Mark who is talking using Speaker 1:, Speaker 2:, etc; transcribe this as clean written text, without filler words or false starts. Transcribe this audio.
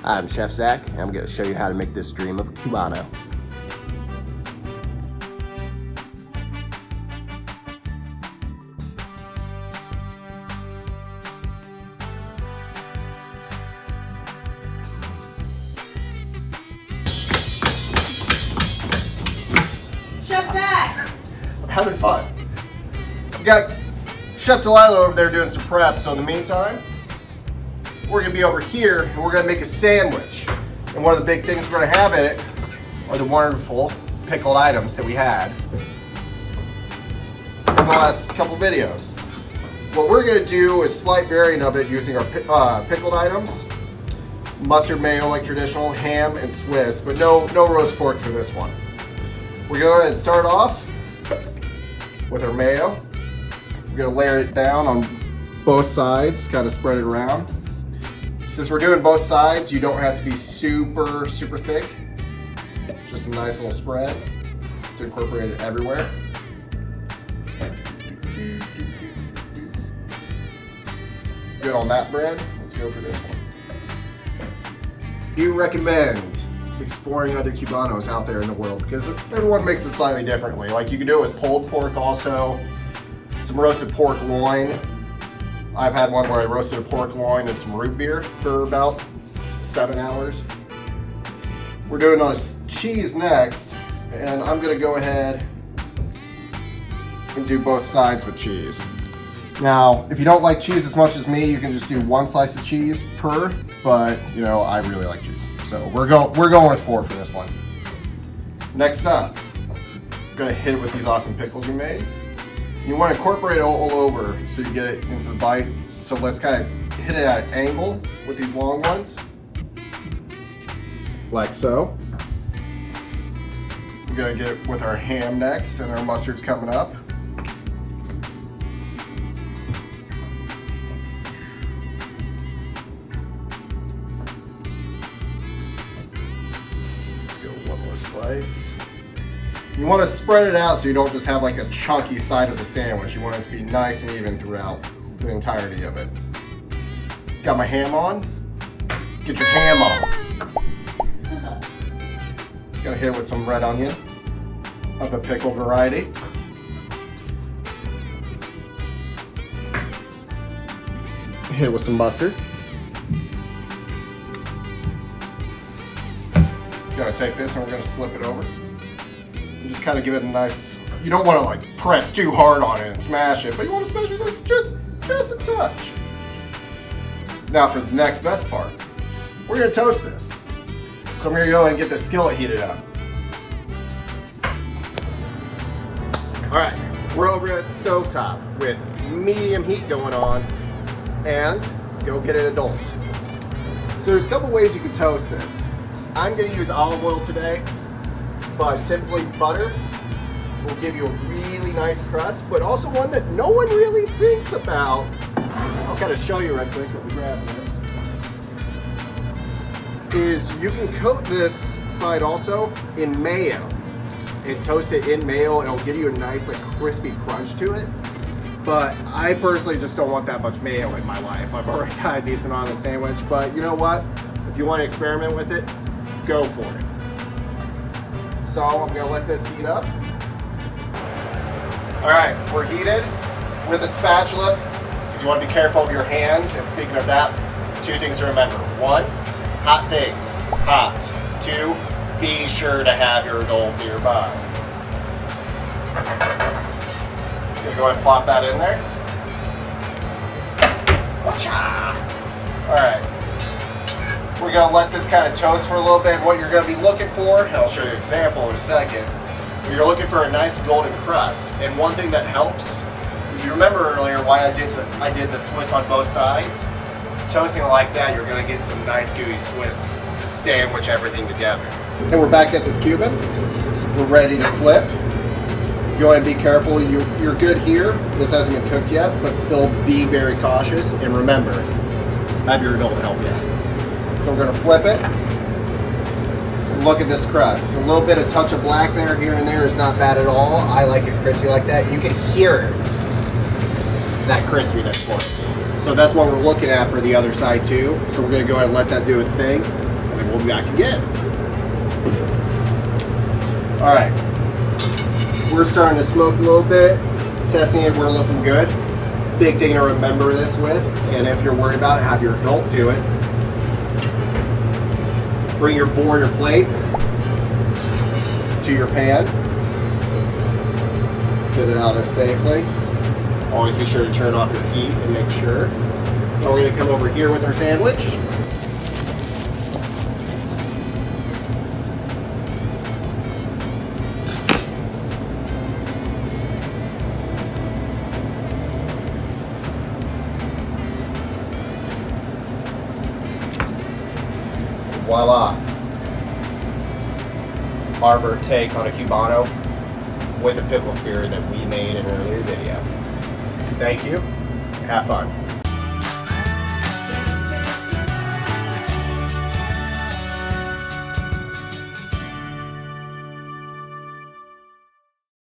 Speaker 1: I'm Chef Zach, and I'm going to show you how to make this dream of a Cubano.
Speaker 2: Chef Zach!
Speaker 1: I'm having fun. I've got Chef Delilah over there doing some prep, so in the meantime, we're gonna be over here and we're gonna make a sandwich. And one of the big things we're gonna have in it are the wonderful pickled items that we had in the last couple videos. What we're gonna do is slight variant of it using our pickled items. Mustard mayo like traditional, ham and Swiss, but no roast pork for this one. We're gonna go ahead and start off with our mayo. We're gonna layer it down on both sides, kind of spread it around. Since we're doing both sides, you don't have to be super thick. Just a nice little spread to incorporate it everywhere. Good on that bread. Let's go for this one. Do you recommend exploring other Cubanos out there in the world? Because everyone makes it slightly differently. Like you can do it with pulled pork also, some roasted pork loin. I've had one where I roasted a pork loin and some root beer for about 7 hours. We're doing this cheese next, and I'm gonna go ahead and do both sides with cheese. Now, if you don't like cheese as much as me, you can just do 1 slice of cheese per, but you know, I really like cheese. So we're going with 4 for this one. Next up, I'm gonna hit it with these awesome pickles we made. You want to incorporate it all over so you get it into the bite. So let's kind of hit it at an angle with these long ones, like so. We're gonna get it with our ham next, and our mustard's coming up. Let's go one more slice. You want to spread it out so you don't just have like a chunky side of the sandwich. You want it to be nice and even throughout the entirety of it. Got my ham on. Get your ham on. Gonna hit it with some red onion of a pickled variety. Hit it with some mustard. Gonna take this and we're gonna slip it over. Just kind of give it a nice, you don't want to like press too hard on it and smash it, but you want to smash it like just a touch. Now for the next best part, we're going to toast this. So I'm going to go ahead and get the skillet heated up. Alright, we're over at the stovetop with medium heat going on, and go get it adult. So there's a couple ways you can toast this. I'm going to use olive oil today. But typically butter will give you a really nice crust, but also one that no one really thinks about. I'll kind of show you right quick. Let me grab this. Is you can coat this side also in mayo and toast it in mayo, and it'll give you a nice like crispy crunch to it. But I personally just don't want that much mayo in my life. I've already got a decent amount of the sandwich, but you know what? If you want to experiment with it, go for it. So I'm gonna let this heat up. All right, we're heated with a spatula because you want to be careful of your hands. And speaking of that, 2 things to remember. 1, hot things, hot. 2, be sure to have your adult nearby. I'm gonna go ahead and plop that in there. All right. We're going to let this kind of toast for a little bit. What you're going to be looking for, and I'll show you an example in a second, you're looking for a nice golden crust. And one thing that helps, if you remember earlier why I did the Swiss on both sides, toasting it like that, you're going to get some nice gooey Swiss to sandwich everything together. And we're back at this Cuban. We're ready to flip. Go ahead and be careful. You're good here. This hasn't been cooked yet, but still be very cautious. And remember, have your adult help you. So we're going to flip it. Look at this crust. A little bit of touch of black there, here and there is not bad at all. I like it crispy like that. You can hear it, that crispiness for it. So that's what we're looking at for the other side too. So we're going to go ahead and let that do its thing. and then we'll be back again. All right, we're starting to smoke a little bit, testing it, we're looking good. Big thing to remember this with, and if you're worried about it, have your adult do it. Bring your board or plate to your pan. Get it out there safely. Always be sure to turn off your heat and make sure. Now we're going to come over here with our sandwich. Voila. Our take on a Cubano with the pickle spear that we made in an earlier video. Thank you. Have fun.